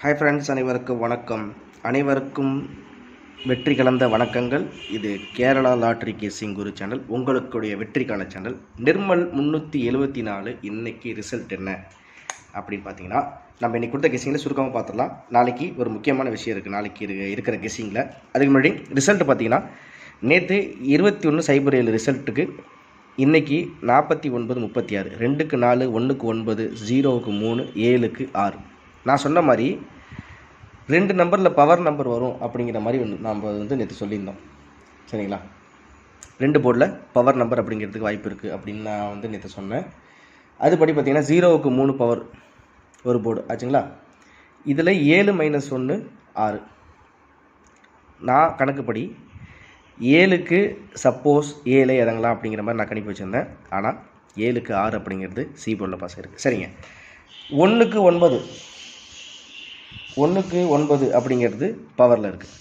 Hi friends, அனைவருக்கும் வணக்கம். அனைவருக்கும் வெற்றி கலந்த வணக்கங்கள். இது கேரளா லாட்ரி கேசிங் குரு சேனல், உங்களுடைய வெற்றிக்கான சேனல். நிர்மல் 374 இன்றைக்கி ரிசல்ட் என்ன அப்படின்னு பார்த்தீங்கன்னா, நம்ம இன்றைக்கி கொடுத்த கெஸிங்கில் சுருக்கமாக பார்த்துடலாம். நாளைக்கு ஒரு முக்கியமான விஷயம் இருக்குது. நாளைக்கு இருக்கிற கெஸிங்கில் அதுக்கு முன்னாடி ரிசல்ட் பார்த்தீங்கன்னா, நேற்று 21/07 ரிசல்ட்டுக்கு இன்றைக்கி 49/36, 2க்கு 4, 1க்கு 9, 0க்கு 3, 7க்கு 6. நான் சொன்ன மாதிரி 2 நம்பரில் பவர் நம்பர் வரும் அப்படிங்கிற மாதிரி நம்ம நேற்று சொல்லியிருந்தோம். சரிங்களா? 2 போர்டில் பவர் நம்பர் அப்படிங்கிறதுக்கு வாய்ப்பு இருக்குது அப்படின்னு நான் நேற்று சொன்னேன். அதுபடி பார்த்திங்கன்னா 0க்கு 3 பவர் ஒரு போர்டு ஆச்சுங்களா. இதில் 7 - 1 6. நான் கணக்குப்படி 7க்கு சப்போஸ் 7 இறங்கலாம் அப்படிங்கிற மாதிரி நான் கணிப்பு வச்சுருந்தேன். ஆனால் 7க்கு 6 அப்படிங்கிறது சி போர்டில் பாஸ் ஆகிருக்கு. சரிங்க. 1க்கு 9 அப்படிங்கிறது பவரில் இருக்குது.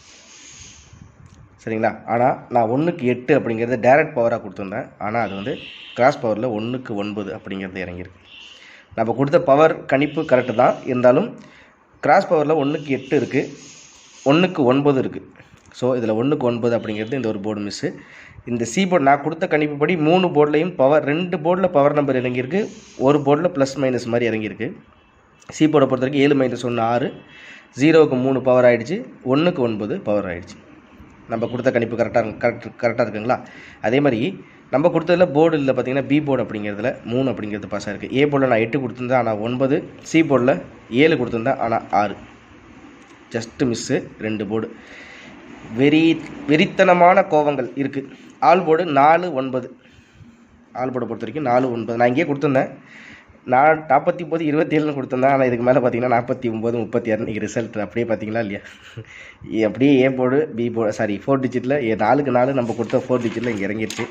சரிங்களா? ஆனால் நான் 1க்கு 8 அப்படிங்கிறது டைரக்ட் பவராக கொடுத்துருந்தேன். ஆனால் அது கிராஸ் பவரில் 1க்கு 9 அப்படிங்கிறது இறங்கியிருக்கு. நம்ம கொடுத்த பவர் கணிப்பு கரெக்டு தான். இருந்தாலும் கிராஸ் பவரில் 1க்கு 8 இருக்குது, 1க்கு 9 இருக்குது. ஸோ இதில் 1க்கு 9 அப்படிங்கிறது இந்த ஒரு போர்டு மிஸ்ஸு. இந்த சி போர்டு நான் கொடுத்த கணிப்புப்படி 3 போர்ட்லேயும் பவர், 2 போர்டில் பவர் நம்பர் இறங்கியிருக்கு, ஒரு போர்டில் ப்ளஸ் மைனஸ் மாதிரி இறங்கியிருக்கு. சி போர்டை பொறுத்த வரைக்கும் 7 - 1 6, 0க்கு 3 பவர் ஆகிடுச்சு, 1க்கு 9 பவர் ஆகிடுச்சு. நம்ம கொடுத்த கணிப்பு கரெக்டாக இருக்குங்களா? அதே மாதிரி நம்ம கொடுத்ததில் போர்டு இல்லை பார்த்திங்கன்னா, பி போர்டு அப்படிங்கிறதுல 3 அப்படிங்கிறது பாஸ் ஆகிருக்கு. ஏ போர்டில் நான் 8 கொடுத்துருந்தேன், ஆனால் 9. சி போர்டில் 7 கொடுத்துருந்தேன், ஆனால் 6. Just miss 2 board. வெறித்தனமான கோவங்கள் இருக்குது. All board 4 9. ஆல் போர்டை பொறுத்த வரைக்கும் 4 9 நான் இங்கேயே கொடுத்துருந்தேன். நான் 49 27 கொடுத்துருந்தேன். ஆனால் இதுக்கு மேலே பார்த்தீங்கன்னா 49 36 இன்றைக்கி ரிசல்ட் அப்படியே பார்த்தீங்களா இல்லையா? அப்படியே ஏ போர்டு பி போர்டு 4 டிஜிட்டில் 4க்கு 4 நம்ம கொடுத்த 4 டிஜிட்டில் இங்கே இறங்கிருச்சு.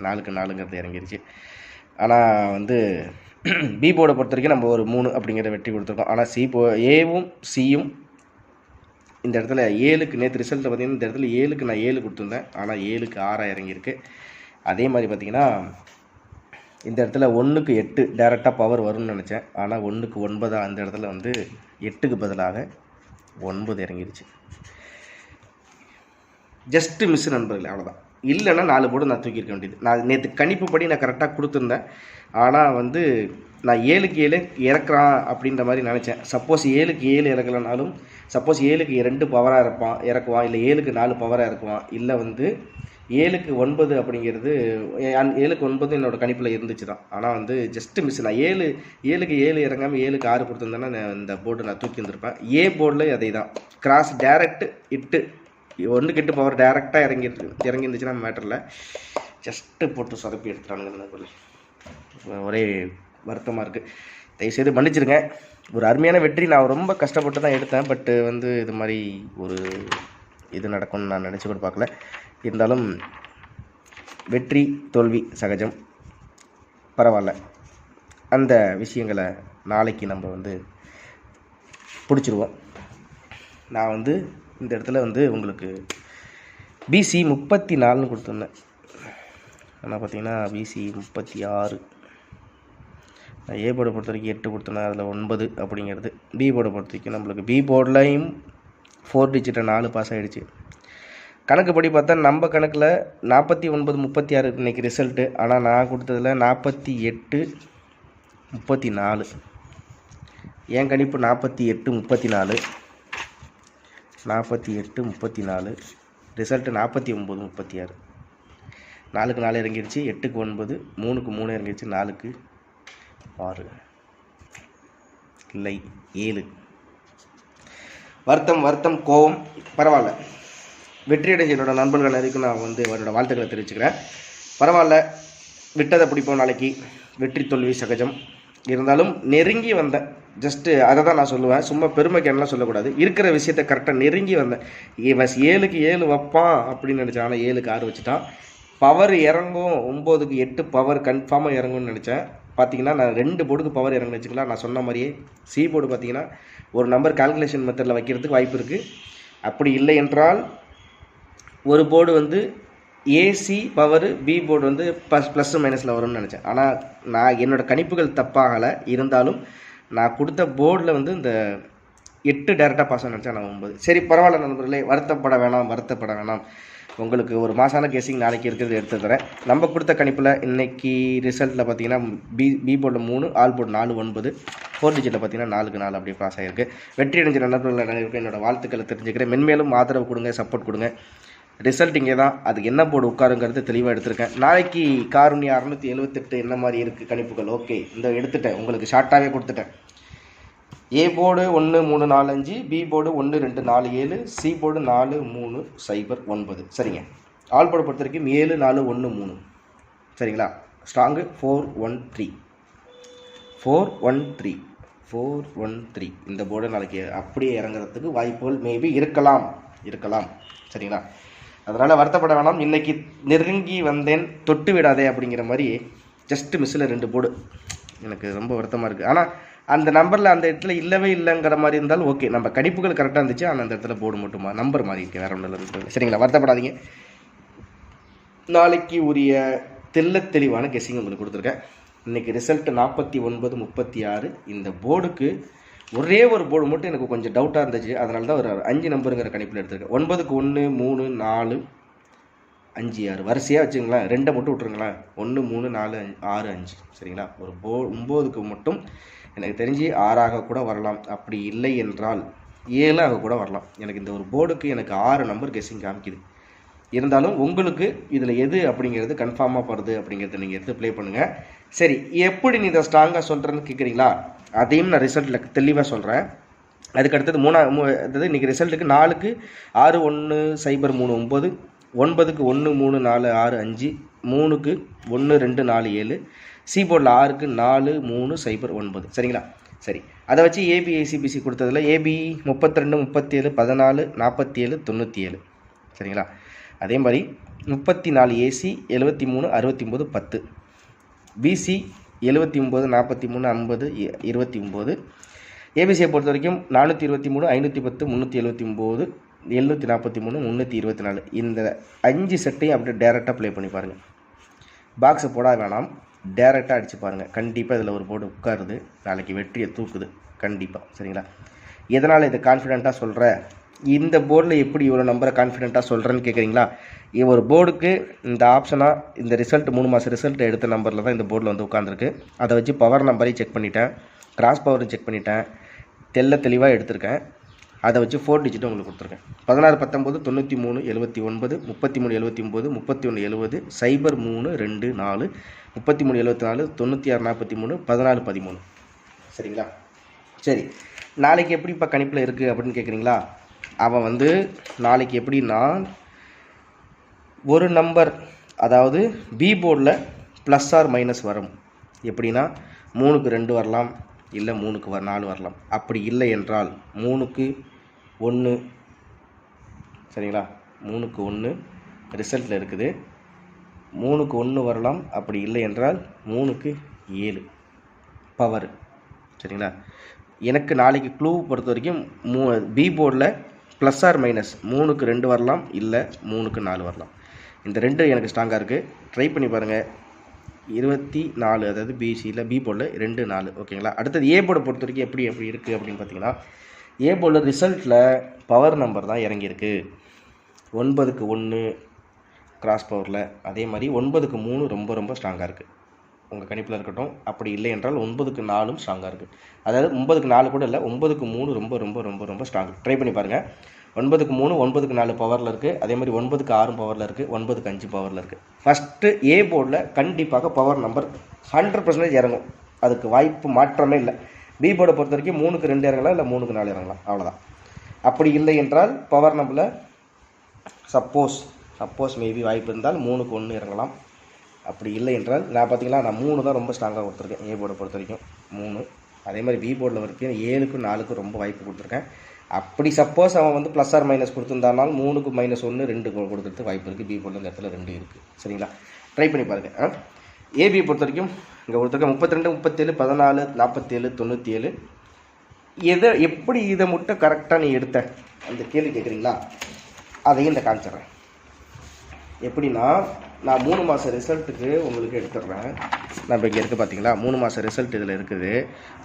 4க்கு 4ங்கிறது இறங்கிருச்சு. ஆனால் பி போர்டை பொறுத்த வரைக்கும் நம்ம ஒரு 3 அப்படிங்கிற வெற்றி கொடுத்துருக்கோம். ஆனால் ஏவும் சியும் இந்த இடத்துல 7க்கு நேற்று ரிசல்ட்டில் பார்த்தீங்கன்னா, இந்த இடத்துல 7க்கு நான் 7 கொடுத்துருந்தேன். ஆனால் 7க்கு 6 இறங்கியிருக்கு. அதே மாதிரி பார்த்திங்கன்னா, இந்த இடத்துல 1க்கு 8 டைரெக்டாக பவர் வரும்னு நினச்சேன். ஆனால் 1க்கு 9 அந்த இடத்துல 8க்கு பதிலாக 9 இறங்கிருச்சு. ஜஸ்ட்டு மிஸ் நண்பர்கள், அவ்வளோதான். இல்லைன்னா 4 போர்டு நான் தூக்கியிருக்க வேண்டியது. நான் நேற்று கணிப்புப்படி நான் கரெக்டாக கொடுத்துருந்தேன். ஆனால் நான் 7க்கு 7 இறக்குறான் அப்படின்ற மாதிரி நினச்சேன். சப்போஸ் 7க்கு 7 இறக்கலைனாலும், சப்போஸ் 7க்கு 2 பவராக இறக்குவான், இல்லை 7க்கு 4 பவராக இறக்குவான், இல்லை 7க்கு 9 அப்படிங்கிறது 7க்கு 9 என்னோடய கணிப்பில் இருந்துச்சு தான். ஆனால் ஜஸ்ட்டு மிஸ். நான் 7க்கு 7 இறங்காமல் 7க்கு 6 கொடுத்துருந்தேன்னா இந்த போர்டு நான் தூக்கி இருந்திருப்பேன். ஏ போர்டில் அதே தான். கிராஸ் டேரக்ட் 8, 1க்கு 8 பவர் டேரெக்டாக இறங்கிருந்துச்சுன்னா மேட்டரில் ஜஸ்ட்டு போட்டு சொதப்பி எடுத்துட்டானுங்க. ஒரே வருத்தமாக இருக்குது. தயவுசெய்து மன்னிச்சிருங்க. ஒரு அருமையான வெற்றி. நான் ரொம்ப கஷ்டப்பட்டு தான் எடுத்தேன். பட்டு இது மாதிரி ஒரு இது நடக்கும்னு நான் நினச்சி கூட பார்க்கல. இருந்தாலும் வெற்றி தோல்வி சகஜம், பரவாயில்ல. அந்த விஷயங்களை நாளைக்கு நம்ம பிடிச்சிருவோம். நான் இந்த இடத்துல உங்களுக்கு பிசி 34ன்னு கொடுத்துருந்தேன். ஆனால் பார்த்தீங்கன்னா பிசி 36. நான் ஏ போர்டை பொறுத்த வரைக்கும் 8 கொடுத்தேன், அதில் 9 அப்படிங்கிறது. பி போர்டை பொறுத்த வரைக்கும் நம்மளுக்கு பி போர்ட்லையும் 4 டிஜிட்டை 4 பாஸ் ஆகிடுச்சு. கணக்குப்படி பார்த்தா நம்ம கணக்கில் 49 36 இன்றைக்கி ரிசல்ட்டு. ஆனால் நான் கொடுத்ததில் 48 34. என் கணிப்பு 48 34. 48 34. ரிசல்ட்டு 49 36. 4க்கு 4 இறங்கிடுச்சு, 8க்கு 9, 3க்கு 3 இறங்கிடுச்சு, 4க்கு 6 இல்லை 7. வருத்தம் கோபம், பரவாயில்ல. வெற்றியடைஞ்ச என்னோட நண்பர்கள் எல்லாருக்கும் நான் அவரோட வாழ்த்துக்களை தெரிவிச்சுக்கிறேன். பரவாயில்ல, விட்டதை பிடிப்போம். நாளைக்கு வெற்றி தோல்வி சகஜம். இருந்தாலும் நெருங்கி வந்தேன். ஜஸ்ட்டு அதை தான் நான் சொல்லுவேன். சும்மா பெருமைக்கு என்னலாம் சொல்லக்கூடாது. இருக்கிற விஷயத்தை கரெக்டாக நெருங்கி வந்தேன். 7க்கு 7 வைப்பான் அப்படின்னு நினச்சேன். ஆனால் 7க்கு 6 வச்சுட்டான். பவர் இறங்கும், 9க்கு 8 பவர் கன்ஃபார்மாக இறங்கும்னு நினச்சேன். பார்த்தீங்கன்னா நான் 2 போர்டுக்கு பவர் இறங்குன்னு வச்சுக்கலாம். நான் சொன்ன மாதிரியே சி போர்டு பார்த்தீங்கன்னா ஒரு நம்பர் கால்குலேஷன் மெத்தடில் வைக்கிறதுக்கு வாய்ப்பு இருக்குது. அப்படி இல்லை என்றால் ஒரு board AC power, B board plus மைனஸில் வரும்னு நினச்சேன். ஆனால் நான் என்னோடய கணிப்புகள் தப்பாகலை. இருந்தாலும் நான் கொடுத்த போர்டில் இந்த 8 டேரெக்டாக பாஸ் நினச்சா நான் 9. சரி பரவாயில்ல நண்பர்களே, வருத்தப்பட வேணாம். உங்களுக்கு ஒரு மாசான கெஸிங் நாளைக்கு இருக்கிறது எடுத்து தரேன். நம்ம கொடுத்த கணிப்பில் இன்றைக்கி ரிசல்ட்டில் பார்த்தீங்கன்னா பி போர்டில் 3, ஆல் போர்டு 4, 9, 4 டிஜிட்டில் பார்த்தீங்கன்னா 4க்கு 4 அப்படியே பாஸ் ஆகிருக்கு. வெற்றி அடைஞ்ச நண்பர்கள் என்னோட வாழ்த்துக்களை தெரிஞ்சுக்கிறேன். மென்மேலும் ஆதரவு கொடுங்க, சப்போர்ட் கொடுங்க. ரிசல்ட் இங்கே தான், அதுக்கு என்ன போர்டு உட்காருங்கிறது தெளிவாக எடுத்திருக்கேன். நாளைக்கு காருண்யா 678 என்ன மாதிரி இருக்குது கணிப்புகள்? ஓகே, இந்த எடுத்துட்டேன், உங்களுக்கு ஷார்ட்டாகவே கொடுத்துட்டேன். A board 1 3 4 5, B board 1 2 4 7, C board 4 3 0 9. சரிங்க. ஆல் போர்டு பொறுத்த வரைக்கும் 7 4 1 3. சரிங்களா? ஸ்ட்ராங்கு 413. இந்த போர்டு நாளைக்கு அப்படியே இறங்குறதுக்கு வாய்ப்புகள் மேபி இருக்கலாம். சரிங்களா? அதனால் வருத்தப்பட வேணாம். இன்றைக்கி நெருங்கி வந்தேன், தொட்டு விடாதே அப்படிங்கிற மாதிரி ஜஸ்ட்டு மிஸ்ஸில் 2 போர்டு எனக்கு ரொம்ப வருத்தமாக இருக்குது. ஆனால் அந்த நம்பரில் அந்த இடத்துல இல்லைங்கிற மாதிரி இருந்தாலும் ஓகே, நம்ம கணிப்புகள் கரெக்டாக இருந்துச்சு. ஆனால் அந்த இடத்துல போர்டு மட்டுமா நம்பர் மாதிரி இருக்குது, வேறு ஒன்றும் இல்லை. சரிங்களா? வருத்தப்படாதீங்க. நாளைக்கு உரிய தெளிவான கெஸ்ஸிங் உங்களுக்கு கொடுத்துருக்கேன். இன்றைக்கி ரிசல்ட் 49 36. இந்த போர்டுக்கு ஒரே ஒரு போர்டு மட்டும் எனக்கு கொஞ்சம் டவுட்டாக இருந்துச்சு. அதனால தான் ஒரு 5 நம்பருங்கிற கணிப்பில் எடுத்துருக்கேன். 9க்கு 1 3 4 5 6 வரிசையாக வச்சுங்களேன். 2 மட்டும் விட்ருங்களேன். 1 3 4 6 5. சரிங்களா? ஒரு 9க்கு மட்டும் எனக்கு தெரிஞ்சு 6ஆக கூட வரலாம். அப்படி இல்லை என்றால் 7ஆக கூட வரலாம். எனக்கு இந்த ஒரு போர்டுக்கு எனக்கு 6 நம்பர் கெஸ்ஸிங் காமிக்குது. இருந்தாலும் உங்களுக்கு இதில் எது அப்படிங்கிறது கன்ஃபார்மாக போகிறது அப்படிங்கிறத நீங்கள் எடுத்து ப்ளே பண்ணுங்கள். சரி, எப்படி நீ இதை ஸ்ட்ராங்காக சொல்கிறேன்னு கேட்குறீங்களா? அதையும் நான் ரிசல்ட்டில் தெளிவாக சொல்கிறேன். அதுக்கடுத்தது அதாவது இன்றைக்கி ரிசல்ட்டுக்கு 4க்கு 6 1 0 3 9, 9க்கு 1 3 4 6 5, 3க்கு 1 2 4 7, சி போர்டில் 6க்கு 4 3 0 9. சரிங்களா? சரி, அதை வச்சு ஏபி ஏசிபிசி கொடுத்ததில் ஏபி 32 37 14 47 97. சரிங்களா? அதே மாதிரி 34 ஏசி 73 69 10, பிசி 79 43 50 29. ஏபிசியை பொறுத்த வரைக்கும் 423 510 379 743 324. இந்த 5 செட்டையும் அப்படியே டேரெக்டாக ப்ளே பண்ணி பாருங்கள். பாக்ஸை போட வேணாம், டேரெக்டாக அடித்து பாருங்கள். கண்டிப்பாக இதில் ஒரு போர்டு உட்காருது, நாளைக்கு வெற்றியை தூக்குது கண்டிப்பாக. சரிங்களா? எதனால் இதை கான்ஃபிடெண்ட்டாக சொல்கிறேன்? இந்த போர்டில் எப்படி இவ்வளோ நம்பரை கான்ஃபிடெண்ட்டாக சொல்கிறேன்னு கேட்குறீங்களா? ஒரு போர்டுக்கு இந்த ஆப்ஷனாக இந்த ரிசல்ட் 3 மாத ரிசல்ட் எடுத்த நம்பரில் தான் இந்த போர்டில் வந்து உட்காந்துருக்கு. அதை வச்சு பவர் நம்பரையும் செக் பண்ணிட்டேன், கிராஸ் பவரையும் செக் பண்ணிட்டேன், தெளிவாக எடுத்திருக்கேன். அதை வச்சு 4 டிஜிட்டும் உங்களுக்கு கொடுத்துருக்கேன். 16 19 93 79 33 79 31 70 0 3 2 4 33 74 96 43 14 13. சரிங்களா? சரி, நாளைக்கு எப்படி இப்போ கணிப்பில் இருக்குது அப்படின்னு கேட்குறீங்களா? அவன் வந்து நாளைக்கு எப்படின்னா ஒரு நம்பர், அதாவது பி போர்டில் ப்ளஸ் ஆர் மைனஸ் வரும். எப்படின்னா 3க்கு 2 வரலாம், இல்லை 3க்கு 4 வரலாம். அப்படி இல்லை என்றால் 3க்கு 1. சரிங்களா? 3க்கு 1 ரிசல்ட்டில் இருக்குது. 3க்கு 1 வரலாம். அப்படி இல்லை என்றால் 3க்கு 7 பவர். சரிங்களா? எனக்கு நாளைக்கு க்ளூ பொறுத்த வரைக்கும் பி போர்டில் ப்ளஸ் ஆர் மைனஸ் 3க்கு 2 வரலாம், இல்லை 3க்கு 4 வரலாம். இந்த 2 எனக்கு ஸ்ட்ராங்காக இருக்குது. ட்ரை பண்ணி பாருங்கள். 24, அதாவது பிசியில் பி போர்டில் 2 4. ஓகேங்களா? அடுத்தது ஏ போர்டை பொறுத்த வரைக்கும் எப்படி இருக்குது அப்படின்னு பார்த்தீங்கன்னா, ஏ போர்டில் ரிசல்ட்டில் பவர் நம்பர் தான் இறங்கியிருக்கு. 9க்கு 1 கிராஸ் பவரில். அதே மாதிரி 9க்கு 3 ரொம்ப ஸ்ட்ராங்காக இருக்குது. உங்கள் கணிப்பில் இருக்கட்டும். அப்படி இல்லை என்றால் 9க்கு 4 ஸ்ட்ராங்காக இருக்குது. அதாவது 9க்கு 4 கூட இல்லை, 9க்கு 3 ரொம்ப ஸ்ட்ராங். ட்ரை பண்ணி பாருங்கள். 9க்கு 3 9க்கு 4 பவரில் இருக்குது. அதே மாதிரி 9க்கு 6 பவரில் இருக்குது, 9க்கு 5 பவரில் இருக்குது. ஃபஸ்ட்டு ஏ போர்டில் கண்டிப்பாக பவர் நம்பர் 100% இறங்கும். அதுக்கு வாய்ப்பு மாற்றமே இல்லை. பி போர்டை பொறுத்த வரைக்கும் 3க்கு 2 இறங்கலாம், இல்லை 3க்கு 4 இறங்கலாம், அவ்வளோதான். அப்படி இல்லை என்றால் பவர் நம்பரில் சப்போஸ் மேபி வாய்ப்பு இருந்தால் 3க்கு 1 இறங்கலாம். அப்படி இல்லை என்றால் நான் பார்த்தீங்களா, நான் 3 தான் ரொம்ப ஸ்ட்ராங்காக கொடுத்துருக்கேன் ஏ போர்டை பொறுத்த வரைக்கும் 3. அதே மாதிரி பி போர்டில் வரைக்கும் 7க்கும் 4க்கும் ரொம்ப வாய்ப்பு கொடுத்துருக்கேன். அப்படி சப்போஸ் அவன் வந்து ப்ளஸ் ஆர் மைனஸ் கொடுத்துருந்தானால் 3க்கு -1 2 கொடுத்துட்டு வாய்ப்பு இருக்குது. பி போர்டில் இந்த இடத்துல 2 இருக்குது. சரிங்களா? ட்ரை பண்ணி பாருங்கள். ஏபி பொறுத்த வரைக்கும் இங்கே கொடுத்துருக்கேன் 32 37 14 47 97. எப்படி இதை மட்டும் கரெக்டாக நீ எடுத்த அந்த கேள்வி கேட்குறீங்களா? அதையும் இந்த காமிச்சிட்றேன். எப்படின்னா நான் 3 மாத ரிசல்ட்டுக்கு உங்களுக்கு எடுத்துடுறேன். நான் இப்போ இங்கே இருக்குது பார்த்தீங்களா, 3 மாத ரிசல்ட் இதில் இருக்குது.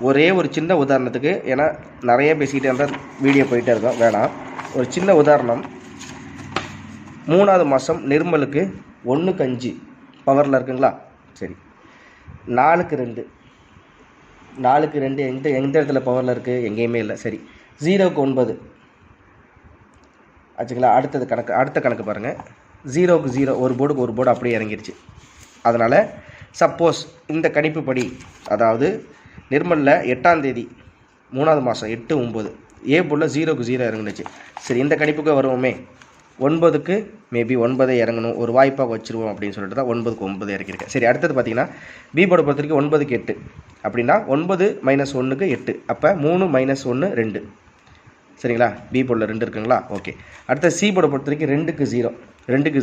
ஒரே ஒரு சின்ன உதாரணத்துக்கு, ஏன்னா நிறைய பேசிக்கிட்டே இருந்தால் வீடியோ போயிட்டே இருக்கோம், வேணாம். ஒரு சின்ன உதாரணம். 3வது மாதம் நிர்மலுக்கு 1க்கு 5 பவரில் இருக்குங்களா? சரி, 4க்கு 2 எந்த இடத்துல பவரில் இருக்குது? எங்கேயுமே இல்லை. சரி, 0க்கு 9 ஆச்சுங்களா? அடுத்த கணக்கு பாருங்கள். 0க்கு 0, ஒரு போர்டு அப்படியே இறங்கிடுச்சு. அதனால் சப்போஸ் இந்த கணிப்புப்படி, அதாவது நிர்மலில் 8ஆம் தேதி 3வது மாதம் 8/9 ஏ போர்டில் 0க்கு 0 இறங்குனுச்சு. சரி, இந்த கணிப்புக்கு வருவோமே, 9க்கு மேபி 9 இறங்கணும், ஒரு வாய்ப்பாக வச்சுருவோம் அப்படின்னு சொல்லிட்டு தான் 9க்கு 9 இறக்கியிருக்கேன். சரி, அடுத்தது பார்த்தீங்கன்னா பி போர்டை பொறுத்த வரைக்கும் 9க்கு 8 அப்படின்னா 9 - 1க்கு 8, அப்போ 3 - 1 2. சரிங்களா? பி போர்டில் 2 இருக்குங்களா? ஓகே. அடுத்த சி போர்டை பொறுத்த வரைக்கும் 2க்கு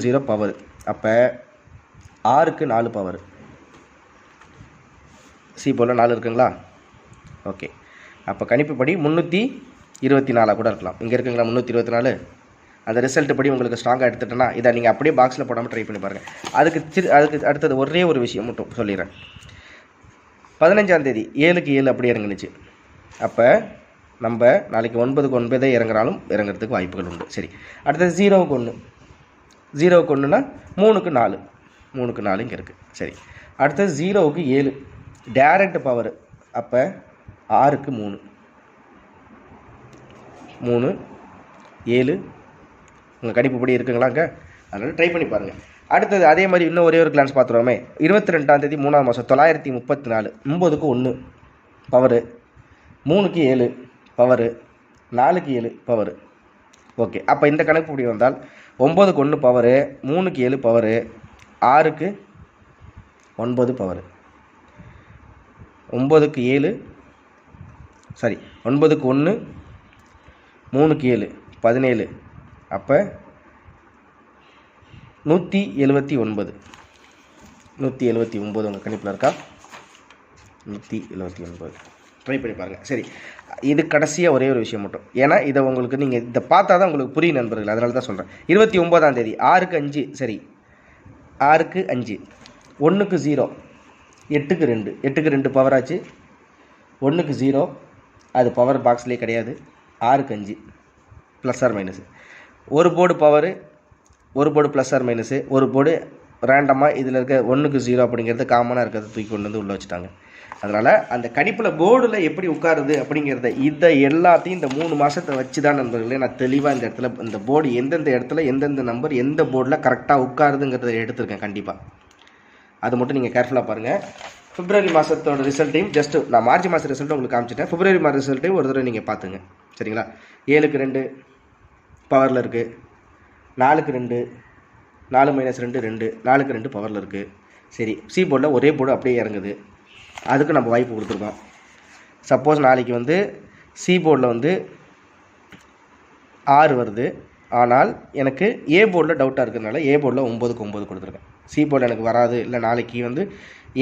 0 பவர், அப்போ 6க்கு 4 பவர். சி போர்டில் 4 இருக்குங்களா? ஓகே. அப்போ கணிப்புப்படி 324 கூட இருக்கலாம். இங்கே இருக்குங்களா 324? அந்த ரிசல்ட்டு படி உங்களுக்கு ஸ்ட்ராங்காக எடுத்துட்டேன்னா இதை நீங்கள் அப்படியே பாக்ஸில் போடாமல் ட்ரை பண்ணி பாருங்கள். அதுக்கு அடுத்தது ஒரே ஒரு விஷயம் மட்டும் சொல்லிடுறேன். 15ஆம் தேதி 7க்கு 7 அப்படியே இறங்குனுச்சு. அப்போ நம்ம நாளைக்கு 9க்கு 9 இறங்குறாலும் இறங்குறதுக்கு வாய்ப்புகள் உண்டு. சரி, அடுத்தது 0க்கு 1. 0க்கு 1னா 3க்கு 4 இங்கே இருக்குது. சரி, அடுத்தது 0க்கு 7 டைரக்ட் பவர், அப்போ 6க்கு 3 7 உங்கள் கணிப்புப்படி இருக்குங்களாங்க? அதனால் ட்ரை பண்ணி பாருங்கள். அடுத்தது அதே மாதிரி இன்னும் ஒரே ஒரு கிளான்ஸ் பார்த்துருவோமே. 22ஆம் தேதி 3ஆம் மாதம் 934 9க்கு 1 பவரு, 3க்கு 7 பவரு, 4க்கு 7 பவரு. ஓகே. அப்போ இந்த கணக்குப்படி வந்தால் 9க்கு 1 பவரு, 3க்கு 7 பவரு, 6க்கு 9 பவரு. 9க்கு 1 3க்கு 7 17, அப்போ 179 உங்கள் கணிப்பில் இருக்கா? 179 ட்ரை பண்ணி பாருங்கள். சரி, இது கடைசியாக ஒரே ஒரு விஷயம் மட்டும், ஏன்னா இதை உங்களுக்கு நீங்கள் இதை பார்த்தா தான் உங்களுக்கு புரியும் நண்பர்கள், அதனால தான் சொல்கிறேன். 29ஆம் தேதி 6க்கு 5. சரி, 6க்கு 5, 1க்கு 0, 8க்கு 2 பவர் ஆச்சு. 1க்கு 0 அது பவர் பாக்ஸ்லேயே கிடையாது. 6க்கு 5 ப்ளஸ் ஆர் மைனஸு, ஒரு போர்டு பவரு, ஒரு போர்டு ப்ளஸ் ஆர் மைனஸு, ஒரு போர்டு ரேண்டமாக இதில் இருக்க 1க்கு 0 அப்படிங்கிறது காமனாக இருக்கிறத தூக்கி கொண்டு வந்து உள்ளே வச்சுட்டாங்க. அதனால் அந்த கணிப்பில் போர்டில் எப்படி உட்காருது அப்படிங்கிறத இதை எல்லாத்தையும் இந்த 3 மாதத்தை வச்சு தான் நண்பர்களே நான் தெளிவாக இந்த இடத்துல இந்த போர்டு எந்தெந்த இடத்துல எந்தெந்த நம்பர் எந்த போர்டில் கரெக்டாக உட்காருதுங்கிறத எடுத்திருக்கேன். கண்டிப்பாக அது மட்டும் நீங்கள் கேர்ஃபுல்லாக பாருங்கள். பிப்ரவரி மாதத்தோட ரிசல்ட்டையும் ஜஸ்ட்டு நான் மார்ச் மாதம் ரிசல்ட்டும் உங்களுக்கு காமிச்சிட்டேன். பிப்ரவரி மாதம் ரிசல்ட்டையும் ஒரு தடவை நீங்கள் பார்த்துங்க. சரிங்களா? 7க்கு 2 பவரில் இருக்குது, 4க்கு 2 4 - 2 2, 4க்கு 2 பவரில் இருக்குது. சரி, சி போர்டில் ஒரே போர்டு அப்படியே இறங்குது, அதுக்கு நம்ம வாய்ப்பு கொடுத்துருக்கோம். சப்போஸ் நாளைக்கு வந்து சி போர்டில் வந்து 6 வருது, ஆனால் எனக்கு ஏ போர்டில் டவுட்டாக இருக்கிறதுனால ஏ போர்டில் 9க்கு 9 கொடுத்துருக்கேன். சி போர்டில் எனக்கு வராது, இல்லை நாளைக்கு வந்து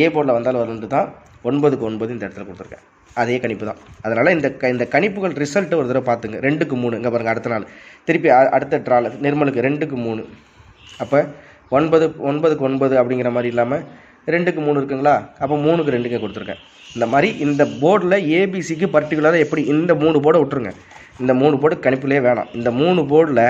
ஏ போர்டில் வந்தாலும் வரும்னு தான் 9க்கு 9 இந்த இடத்துல கொடுத்துருக்கேன். அதே கணிப்பு தான். அதனால் இந்த கணிப்புகள் ரிசல்ட்டு ஒரு தடவை பார்த்துங்க. 2க்கு 3 இங்கே பாருங்கள். அடுத்த நாள் திருப்பி அடுத்த ட்ராவில் நிர்மலுக்கு 2க்கு 3, அப்போ 9க்கு 9 அப்படிங்கிற மாதிரி இல்லாமல் 2க்கு 3 இருக்குங்களா? அப்போ 3க்கு 2 கொடுத்துருக்கேன். இந்த மாதிரி இந்த போர்டில் ஏபிசிக்கு பர்டிகுலராக எப்படி இந்த 3 போர்டை விட்டுருங்க. இந்த 3 போர்டு கணிப்பிலே வேணாம். இந்த 3 போர்டில்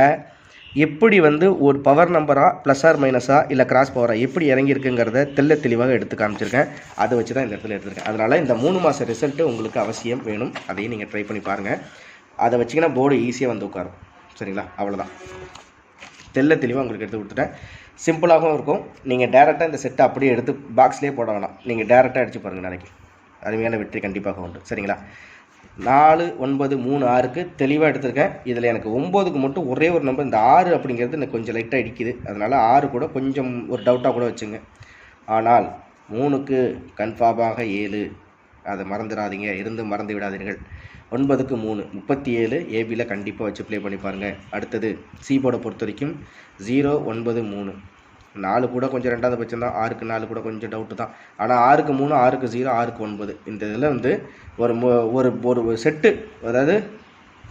எப்படி வந்து ஒரு பவர் நம்பராக ப்ளஸ் ஆர் மைனஸாக இல்லை கிராஸ் பவராக எப்படி இறங்கியிருக்குங்கிறத தெளிவாக எடுத்து காமிச்சிருக்கேன். அதை வச்சு தான் இந்த இடத்துல எடுத்துருக்கேன். அதனால் இந்த 3 மாத ரிசல்ட்டு உங்களுக்கு அவசியம் வேணும். அதையும் நீங்கள் ட்ரை பண்ணி பாருங்கள். அதை வச்சிங்கன்னா போர்டு ஈஸியாக வந்து உட்காரும். சரிங்களா? அவ்வளோதான். தெளிவாக உங்களுக்கு எடுத்து கொடுத்துட்டேன். சிம்பிளாகவும் இருக்கும். நீங்கள் டேரெக்டாக இந்த செட்டை அப்படியே எடுத்து பாக்ஸ்லேயே போட வேணாம். நீங்கள் டேரெக்டாக அடித்து பாருங்கள். நாளைக்கு அருமையான வெற்றி கண்டிப்பாக உண்டு. சரிங்களா? 4 9 3 6க்கு தெளிவாக எடுத்திருக்கேன். இதில் எனக்கு 9க்கு மட்டும் ஒரே ஒரு நம்பர், இந்த 6 அப்படிங்கிறது எனக்கு கொஞ்சம் லைட்டாக அடிக்குது. அதனால் 6 கூட கொஞ்சம் ஒரு டவுட்டாக கூட வச்சுங்க. ஆனால் 3க்கு கன்ஃபார்மாக 7, அதை மறந்துடாதீங்க, இருந்து மறந்து விடாதீர்கள். 9க்கு 3 37 ஏபியில் கண்டிப்பாக வச்சு ப்ளே பண்ணி பாருங்கள். அடுத்தது சி போர்டை பொறுத்த வரைக்கும் 0 9 3 4 கூட கொஞ்சம் 2வது பட்சம் தான். 6க்கு 4 கூட கொஞ்சம் டவுட்டு தான். ஆனால் 6க்கு 3 6க்கு 0 6க்கு 9 இந்த இதில் வந்து ஒரு செட்டு, அதாவது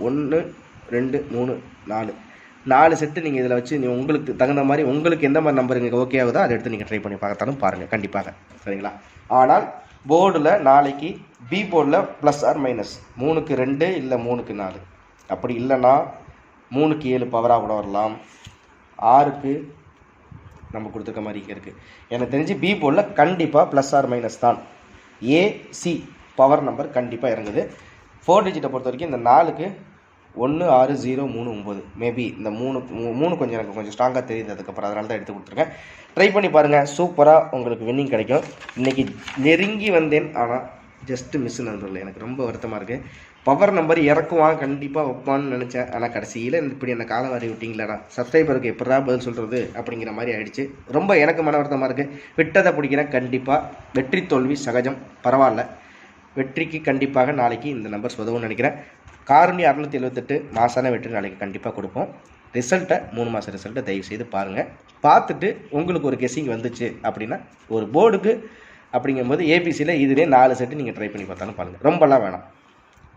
1 2 3 4 4 செட்டு நீங்கள் இதில் வச்சு உங்களுக்கு தகுந்த மாதிரி உங்களுக்கு எந்த மாதிரி நம்பர் இங்கே ஓகே ஆகுதோ அதை எடுத்து நீங்கள் ட்ரை பண்ணி பார்க்கத்தாலும் பாருங்கள் கண்டிப்பாக. சரிங்களா? ஆனால் போர்டில் நாளைக்கு பி போர்டில் ப்ளஸ் ஆர் மைனஸ் 3க்கு 2 இல்லை 3க்கு 4, அப்படி இல்லைன்னா 3க்கு 7 பவராக கூட வரலாம். 6க்கு நம்ம கொடுத்துருக்க மாதிரி இங்கே இருக்குது. எனக்கு தெரிஞ்சு பி போர்டில் கண்டிப்பாக ப்ளஸ் ஆர் மைனஸ் தான். ஏசி பவர் நம்பர் கண்டிப்பாக இறங்குது. 4 டிஜிட்டை பொறுத்த வரைக்கும் இந்த 4க்கு 1 6 0 3 9 மேபி இந்த 3 கொஞ்சம் எனக்கு கொஞ்சம் ஸ்ட்ராங்காக தெரியுது. அதுக்கப்புறம் அதனால தான் எடுத்து கொடுத்துருக்கேன். ட்ரை பண்ணி பாருங்கள், சூப்பராக உங்களுக்கு வின்னிங் கிடைக்கும். இன்றைக்கி நெருங்கி வந்தேன், ஆனால் ஜஸ்ட்டு மிஸ் நண்பர்கள். எனக்கு ரொம்ப வருத்தமாக இருக்குது. பவர் நம்பர் இறக்குவான் கண்டிப்பாக வைப்பான்னு நினச்சேன், ஆனால் கடைசியில் இப்படி என்ன காலம் வாரி விட்டிங்களா, சப்ஸ்கிரைபருக்கு எப்படா பதில் சொல்கிறது அப்படிங்கிற மாதிரி ஆகிடுச்சு. ரொம்ப எனக்கு மன வருத்தமாக இருக்குது. விட்டதை பிடிக்கிறேன். கண்டிப்பாக வெற்றி தோல்வி சகஜம், பரவாயில்ல. வெற்றிக்கு கண்டிப்பாக நாளைக்கு இந்த நம்பர் உதவும்னு நினைக்கிறேன். காரணி 678 மாசான வெற்றி நாளைக்கு கண்டிப்பாக கொடுப்போம். ரிசல்ட்டை 3 மாத ரிசல்ட்டை தயவுசெய்து பாருங்கள். பார்த்துட்டு உங்களுக்கு ஒரு கெஸ்ஸிங் வந்துச்சு அப்படின்னா ஒரு போர்டுக்கு அப்படிங்கும்போது ஏபிசியில் இதுவே 4 செட்டு நீங்கள் ட்ரை பண்ணி பார்த்தாலும் பாருங்கள், ரொம்பலாம் வேணாம்.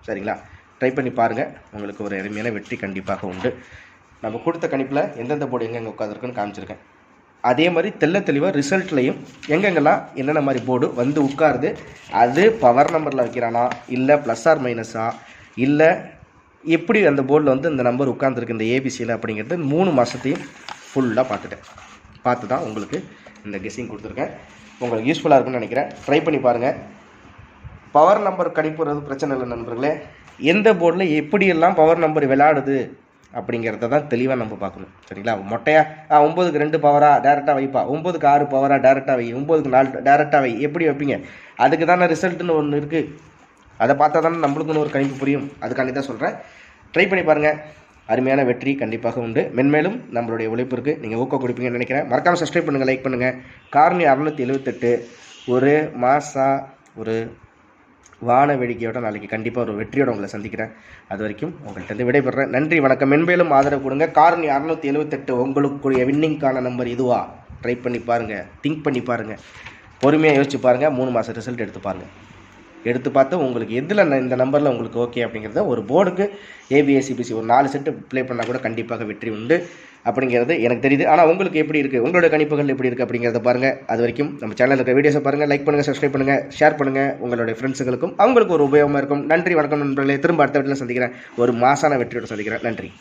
சரிங்களா? ட்ரை பண்ணி பாருங்கள், உங்களுக்கு ஒரு எளிமையான வெற்றி கண்டிப்பாக உண்டு. நம்ம கொடுத்த கணிப்பில் எந்தெந்த போர்டு எங்கெங்கே உட்காந்துருக்குன்னு காமிச்சிருக்கேன். அதே மாதிரி தெளிவாக ரிசல்ட்லையும் எங்கெங்கெல்லாம் என்னென்ன மாதிரி போர்டு வந்து உட்காருது, அது பவர் நம்பரில் வைக்கிறானா இல்லை ப்ளஸ் ஆர் மைனஸா இல்லை எப்படி அந்த போர்டில் வந்து இந்த நம்பர் உட்காந்துருக்கு இந்த ஏபிசியில் அப்படிங்கிறது 3 மாதத்தையும் ஃபுல்லாக பார்த்து தான் உங்களுக்கு இந்த கெஸ்ஸிங் கொடுத்துருக்கேன். உங்களுக்கு யூஸ்ஃபுல்லாக இருக்குன்னு நினைக்கிறேன். ட்ரை பண்ணி பாருங்கள். பவர் நம்பர் கணிப்புறது பிரச்சனை இல்லை நண்பர்களே. எந்த போர்டில் எப்படியெல்லாம் பவர் நம்பர் விளையாடுது அப்படிங்கிறத தான் தெளிவாக நம்ம பார்க்கணும். சரிங்களா? மொட்டையா 9க்கு 2 பவராக டேரெக்டாக வைப்பா, 9க்கு 6 பவராக டேரெக்டாக வை, 9க்கு 4 டேரெக்டாக வை, எப்படி வைப்பீங்க? அதுக்கு தானே ரிசல்ட்டுன்னு ஒன்று இருக்குது. அதை பார்த்தா தானே நம்மளுக்குன்னு ஒரு கணிப்பு புரியும். அதுக்காண்டி தான் சொல்கிறேன். ட்ரை பண்ணி பாருங்கள், அருமையான வெற்றி கண்டிப்பாக உண்டு. மென்மேலும் நம்மளுடைய உழைப்பிற்கு நீங்கள் ஊக்கம் கொடுப்பீங்கன்னு நினைக்கிறேன். மறக்காமல் சப்ஸ்கிரைப் பண்ணுங்கள், லைக் பண்ணுங்கள். காரணி 678 ஒரு மாதம் ஒரு வான வேடிக்கையோட நாளைக்கு கண்டிப்பாக ஒரு வெற்றியோடு உங்களை சந்திக்கிறேன். அது வரைக்கும் உங்கள்கிட்ட விடைபெறேன். நன்றி, வணக்கம். மென்மேலும் ஆதரவு கொடுங்க. காரணி 678 உங்களுக்குரிய வின்னிங்கான நம்பர் இதுவா? ட்ரை பண்ணி பாருங்கள், திங்க் பண்ணி பாருங்கள், பொறுமையாக யோசிச்சு பாருங்கள். 3 மாத ரிசல்ட் எடுத்து பாருங்கள். எடுத்து பார்த்து உங்களுக்கு எதில் இந்த நம்பரில் உங்களுக்கு ஓகே அப்படிங்கிறத ஒரு போர்டுக்கு ஏபிஎஸ்சிபிசி ஒரு 4 செட்டு ப்ளே பண்ணால் கூட கண்டிப்பாக வெற்றி உண்டு அப்படிங்கிறது எனக்கு தெரியுது. ஆனால் உங்களுக்கு எப்படி இருக்குது, உங்களோட கணிப்புகள் எப்படி இருக்குது அப்படிங்கிறத பாருங்கள். அது வரைக்கும் நம்ம சேனலில் இருக்க வீடியோஸை பாருங்கள், லைக் பண்ணுங்கள், சப்ஸ்கிரைப் பண்ணுங்கள், ஷேர் பண்ணுங்கள் உங்களுடைய ஃப்ரெண்ட்ஸுகளுக்கும். அவங்களுக்கு ஒரு உபயோகமாக இருக்கும். நன்றி, வணக்கம் நண்பர்களே. திரும்ப அடுத்த வீட்டில் சந்திக்கிறேன். ஒரு மாசான வெற்றியோடு சந்திக்கிறேன். நன்றி.